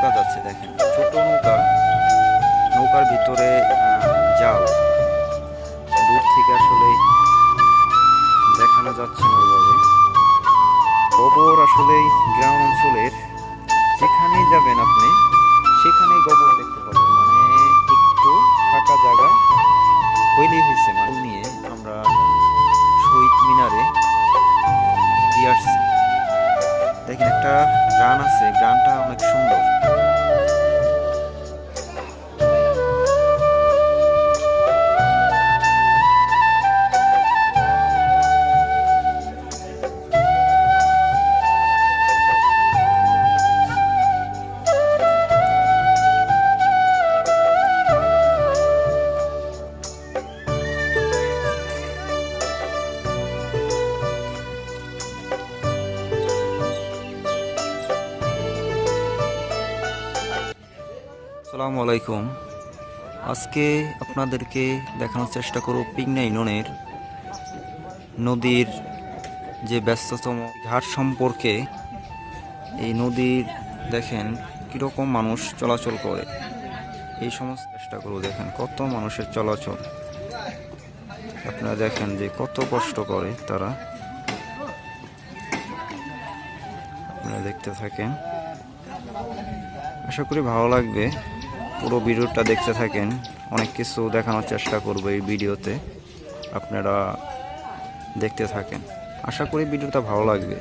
দেখা যাচ্ছে, দেখেন ছোট নৌকা, নৌকার ভিতরে জাল। দূর থেকে আসলে দেখানো যাচ্ছে না ওইভাবে। গোবর আসলে গ্রাম অঞ্চলের যেখানেই যাবেন আপনি সেখানেই গোবর দেখতে পাবেন। মানে একটু ফাঁকা জায়গা হইলেই হয়েছে। মানে নিয়ে আমরা শহীদ মিনারে দিয়ে আসছি। দেখেন একটা গান আছে, গানটা অনেক সুন্দর। আসসালামু আলাইকুম। আজকে আপনাদেরকে দেখানোর চেষ্টা করব পিংনা ইউনিয়নের নদীর যে ব্যস্ততম ঘাট সম্পর্কে। এই নদীর দেখেন কীরকম মানুষ চলাচল করে, এই সমস্ত চেষ্টা করব। দেখেন কত মানুষের চলাচল, আপনারা দেখেন যে কত কষ্ট করে তারা। আপনারা দেখতে থাকেন, আশা করি ভালো লাগবে। পুরো ভিডিওটা দেখতে থাকেন, অনেক কিছু দেখানোর চেষ্টা করব এই ভিডিওতে, আপনারা দেখতে থাকেন। আশা করি ভিডিওটা ভালো লাগবে।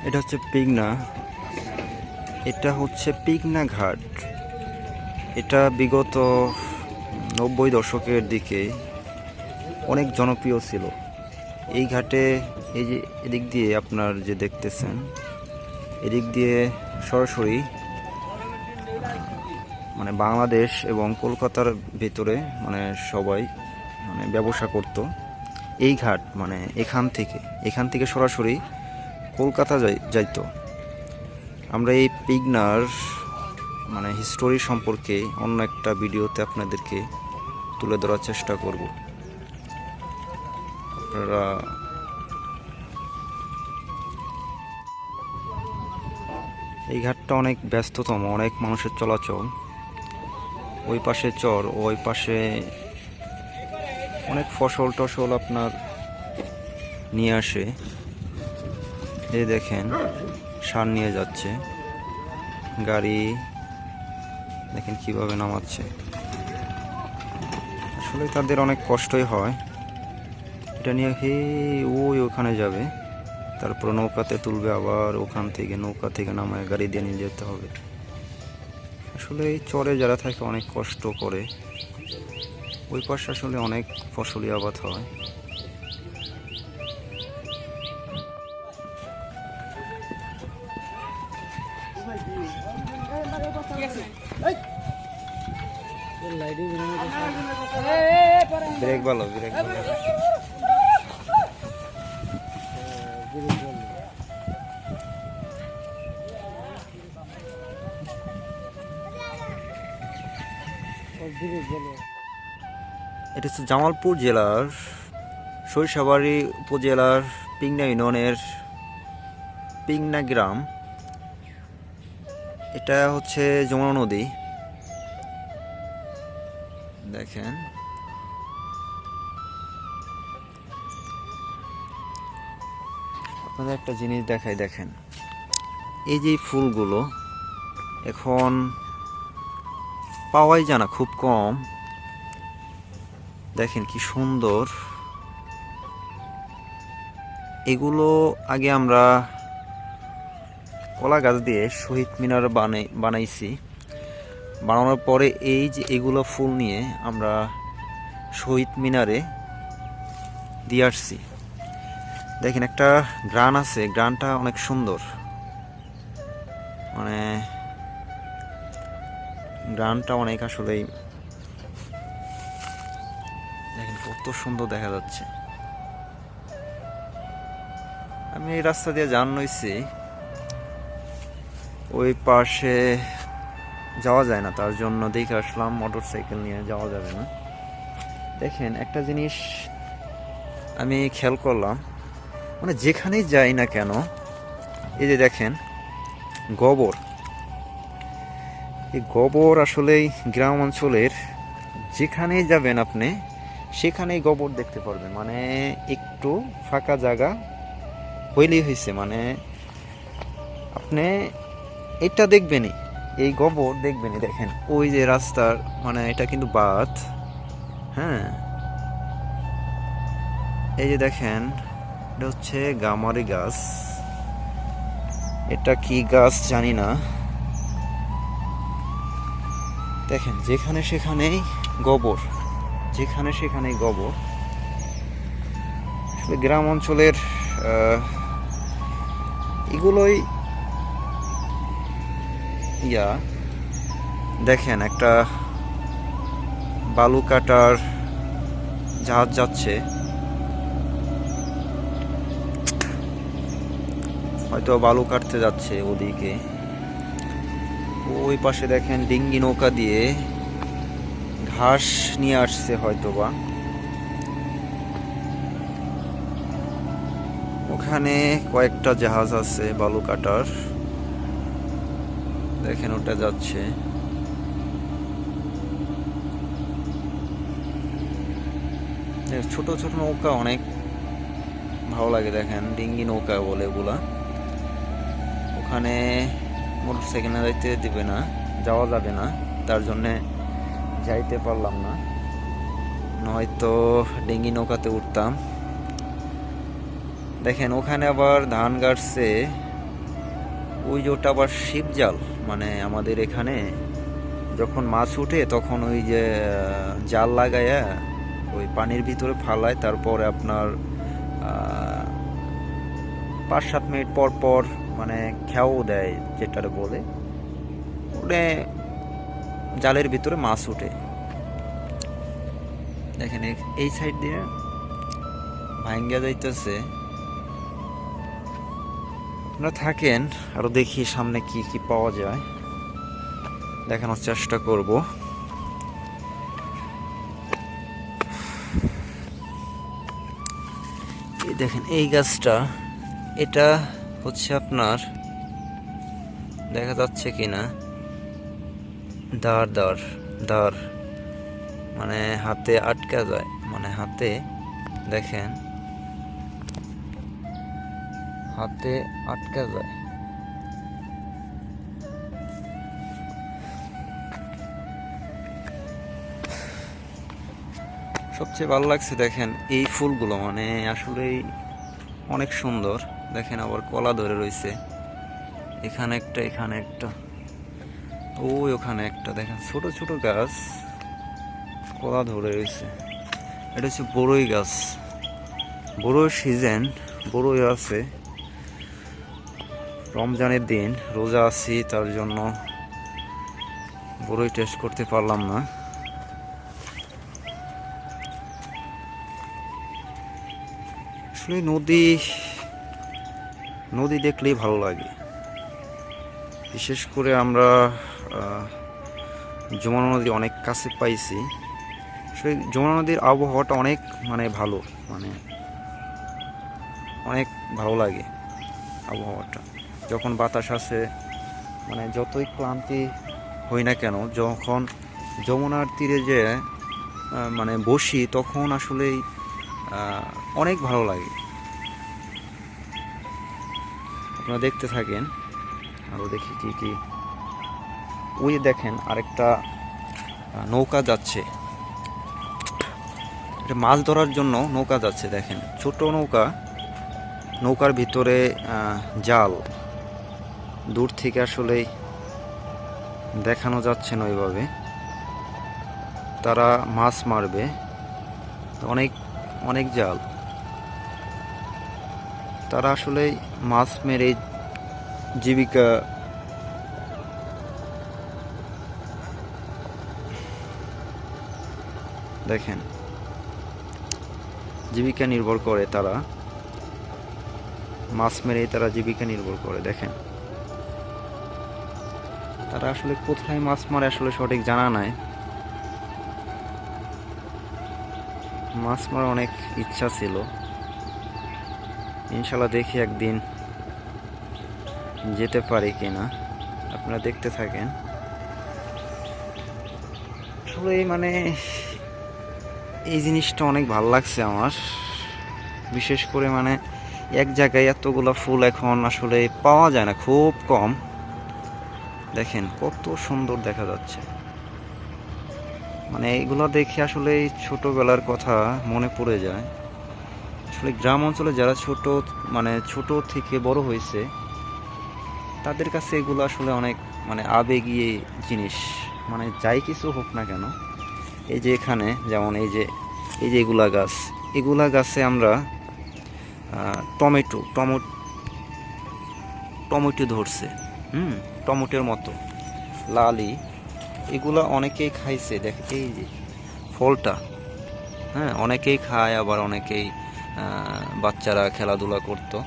এটা হচ্ছে পিংনা, এটা হচ্ছে পিংনা ঘাট। এটা বিগত 90 দশকের দিকে অনেক জনপ্রিয় ছিল। এই ঘাটে এই যে এদিক দিয়ে আপনার যে দেখতেছেন, এদিক দিয়ে সরাসরি মানে বাংলাদেশ এবং কলকাতার ভিতরে মানে সবাই মানে ব্যবসা করত। এই ঘাট মানে এখান থেকে সরাসরি কলকাতা যাইতো। আমরা এই পিংনার মানে হিস্টোরি সম্পর্কে অন্য একটা ভিডিওতে আপনাদেরকে তুলে ধরার চেষ্টা করব। আপনারা এই ঘাটটা অনেক ব্যস্ততম, অনেক মানুষের চলাচল। ওই পাশে চর, ওই পাশে অনেক ফসল টসল আপনার নিয়ে আসে। এই দেখেন সার নিয়ে যাচ্ছে গাড়ি, দেখেন কিভাবে নামাচ্ছে। আসলে তাদের অনেক কষ্টই হয়। এটা নিয়ে ওই ওখানে যাবে, তারপর নৌকাতে তুলবে, আবার ওখান থেকে নৌকা থেকে নামায় গাড়ি দিয়ে নিয়ে যেতে হবে। আসলে এই চরে যারা থাকে অনেক কষ্ট করে। ওই পাশে আসলে অনেক ফসলি আবাদ হয়। ব্রেক ভালো, ব্রেক ভালো। এটা হচ্ছে জামালপুর জেলার সরিষাবাড়ি উপজেলার পিংনা ইউনিয়নের পিংনা গ্রাম। এটা হচ্ছে যমুনা নদী, দেখেন আপনাদের একটা জিনিস দেখাই, দেখেন এই যে ফুলগুলো এখন পাওয়াই যায় না, খুব কম। দেখেন কি সুন্দর। এগুলো আগে আমরা কলা গাছ দিয়ে শহীদ মিনার বানাইছি। বানানোর পরে এই যে এগুলো ফুল নিয়ে আমরা শহীদ মিনারে দিয়ে আসছি। দেখেন একটা গ্রান আছে, গ্রানটা অনেক সুন্দর, মানে গ্রানটা অনেক আসলেই দেখেন কত সুন্দর দেখা যাচ্ছে। আমি এই রাস্তা দিয়ে জানছি, ওই পাশে যাওয়া যায় না, তার জন্য দেখে আসলাম। মোটর সাইকেল নিয়ে যাওয়া যাবে না। দেখেন একটা জিনিস আমি খেয়াল করলাম, মানে যেখানেই যাই না কেন, এই যে দেখেন গোবর, এই গোবর আসলেই গ্রাম অঞ্চলের যেখানেই যাবেন আপনি সেখানেই গোবর দেখতে পারবেন। মানে একটু ফাঁকা জায়গা হইলেই হয়েছে, মানে আপনি এটা দেখবেনই, এই গোবর দেখবেনই। দেখেন ওই যে রাস্তার, মানে এটা কিন্তু বাঁধ, হ্যাঁ এই যে দেখেন এটা হচ্ছে গামারি গাছ। এটা কি গাছ জানি না। দেখেন যেখানে সেখানেই গোবর, যেখানে সেখানেই গোবর। আসলে গ্রাম অঞ্চলের এগুলোই দেখেন একটা বালু কাটার জাহাজ যাচ্ছে, হয়তো বালু কাটতে যাচ্ছে ওদিকে। ওই পাশে দেখেন ডিঙ্গি নৌকা দিয়ে ঘাস নিয়ে আসছে হয়তোবা। ওখানে কয়েকটা জাহাজ আছে বালু কাটার, দেখেন ওটা যাচ্ছে। ছোট ছোট নৌকা অনেক ভালো লাগে, দেখেন ডিঙ্গি নৌকা বলে ওগুলা। ওখানে মোটর সাইকেল না যাইতে দিবে না, যাওয়া যাবে না, তার জন্যে যাইতে পারলাম না, নয়তো ডিঙ্গি নৌকাতে উঠতাম। দেখেন ওখানে আবার ধান গাড়ছে, ওই যে ওটা আবার শিবজাল। মানে আমাদের এখানে যখন মাছ উঠে তখন ওই যে জাল লাগাইয়া ওই পানির ভিতরে ফালায়, তারপরে আপনার 5-7 মিনিট পর পর মানে খেয়াও দেয়, যেটারে বলে ওটা জালের ভিতরে মাছ উঠে। দেখেন এই সাইড দিয়ে ভাঙ্গা যাইতেছে। আপনারা থাকেন, আরো দেখি সামনে কি কি পাওয়া যায়, দেখানোর চেষ্টা করব। এই দেখেন এই গাছটা, এটা হচ্ছে আপনার, দেখা যাচ্ছে কিনা, দাঁড় দাঁড় দাঁড়, মানে হাতে আটকা যায়, মানে হাতে দেখেন হাতে আটকা যায়। সবচেয়ে ভালো লাগছে দেখেন এই ফুলগুলো, মানে আসলেই অনেক সুন্দর। দেখেন আবার কলা ধরে রয়েছে, এখানে একটা, এখানে একটা, ওই ওখানে একটা। দেখেন ছোট ছোট গাছ কলা ধরে রয়েছে। এটা হচ্ছে বড়ই গাছ, বড়ই সিজন, বড়ই আছে। রমজানের দিন রোজা আছি, তার জন্য বড়ই টেস্ট করতে পারলাম না। আসলে নদী দেখলেই ভালো লাগে। বিশেষ করে আমরা যমুনা নদী অনেক কাছে পাইছি। আসলে যমুনা নদীর আবহাওয়াটা অনেক মানে ভালো, মানে অনেক ভালো লাগে আবহাওয়াটা। যখন বাতাস আসে, মানে যতই ক্লান্তি হই না কেন, যখন যমুনার তীরে যে মানে বসি, তখন আসলেই অনেক ভালো লাগে। আপনারা দেখতে থাকেন। আরও দেখি কি কি। ওই দেখেন আরেকটা নৌকা যাচ্ছে, এটা মাছ ধরার জন্য নৌকা যাচ্ছে। দেখেন ছোট নৌকা, নৌকার ভিতরে জাল। দূর থেকে আসলে দেখানো যাচ্ছে না ওইভাবে। তারা মাছ মারবে, অনেক অনেক জাল। তারা আসলে মাছ মেরে জীবিকা দেখেন জীবিকা নির্ভর করে। তারা মাছ মেরেই তারা জীবিকা নির্ভর করে। দেখেন তারা আসলে কোথায় মাছ মারে আসলে সঠিক জানা নাই। মাছ মারার অনেক ইচ্ছা ছিল, ইনশাল্লাহ দেখি একদিন যেতে পারি কিনা। আপনারা দেখতে থাকেন। আসলে মানে এই জিনিসটা অনেক ভালো লাগছে আমার, বিশেষ করে মানে এক জায়গায় এতগুলো ফুল এখন আসলে পাওয়া যায় না, খুব কম। দেখেন কত সুন্দর দেখা যাচ্ছে। মানে এগুলো দেখে আসলে ছোটবেলার কথা মনে পড়ে যায়। আসলে গ্রাম অঞ্চলে যারা ছোট থেকে বড় হয়েছে, তাদের কাছে এগুলো আসলে অনেক মানে আবেগী জিনিস। মানে যাই কিছু হোক না কেন, এই যে এখানে যেমন এই যে এগুলা গাছে আমরা টমেটো ধরছে, টমেটোর মতো লালি। এগুলা অনেকেই খাইছে। দেখ এই যে ফলটা, হ্যাঁ অনেকেই খায়, আবার অনেকেই বাচ্চারা খেলাধুলা করতো।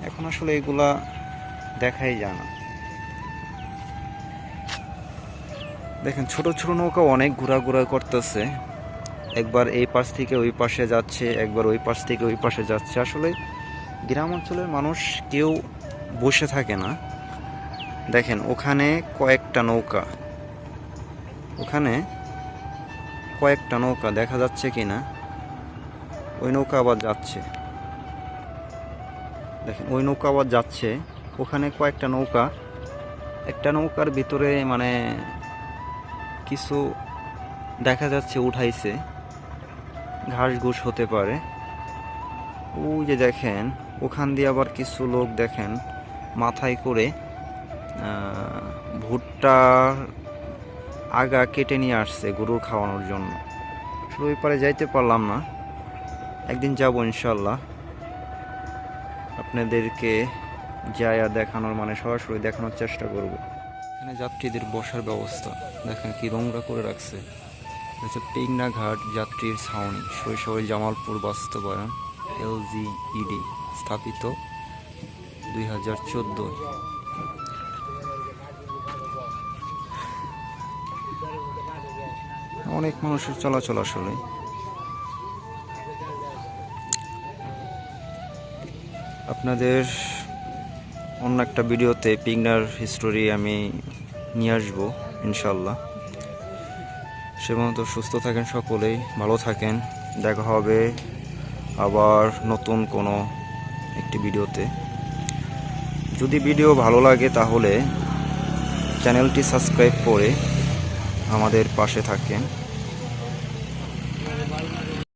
এখন আসলে এগুলা দেখাই যায় না। দেখেন ছোট ছোট নৌকা অনেক ঘোরাঘুরা করতেছে, একবার এই পাশ থেকে ওই পাশে যাচ্ছে, একবার ওই পাশ থেকে ওই পাশে যাচ্ছে। আসলে গ্রাম অঞ্চলের মানুষ কেউ বসে থাকে না। দেখেন ওখানে কয়েকটা নৌকা দেখা যাচ্ছে কিনা। ওই নৌকা আবার যাচ্ছে, দেখেন ওই নৌকা আবার যাচ্ছে। ওখানে কয়েকটা নৌকা, একটা নৌকার ভিতরে মানে কিছু দেখা যাচ্ছে উঠাইছে, ঘাস ঘুষ হতে পারে। ওই যে দেখেন ওখান দিয়ে আবার কিছু লোক দেখেন মাথায় করে ভুট্টার আগা কেটে নিয়ে আসছে গরুর খাওয়ানোর জন্য। আসলে ওই পারে যাইতে পারলাম না, একদিন যাব ইনশাল্লাহ। আপনাদেরকে যায়া দেখানোর মানে সরাসরি দেখানোর চেষ্টা করব। এখানে যাত্রীদের বসার ব্যবস্থা দেখেন কি নোংরা করে রাখছে। হচ্ছে পিংনা ঘাট যাত্রীর ছাউনি, শৈশবের জামালপুর বাস্তবায়ন, LGED স্থাপিত 2014। অনেক মানুষের চলাচল। আসলে আপনাদের অন্য একটা ভিডিওতে পিংনার হিস্টোরি আমি নিয়ে আসবো ইনশাল্লাহ। সে পর্যন্ত সুস্থ থাকেন, সকলেই ভালো থাকেন। দেখা হবে আবার নতুন কোনো একটি ভিডিওতে। যদি ভিডিও ভালো লাগে তাহলে চ্যানেলটি সাবস্ক্রাইব করে আমাদের পাশে থাকেন।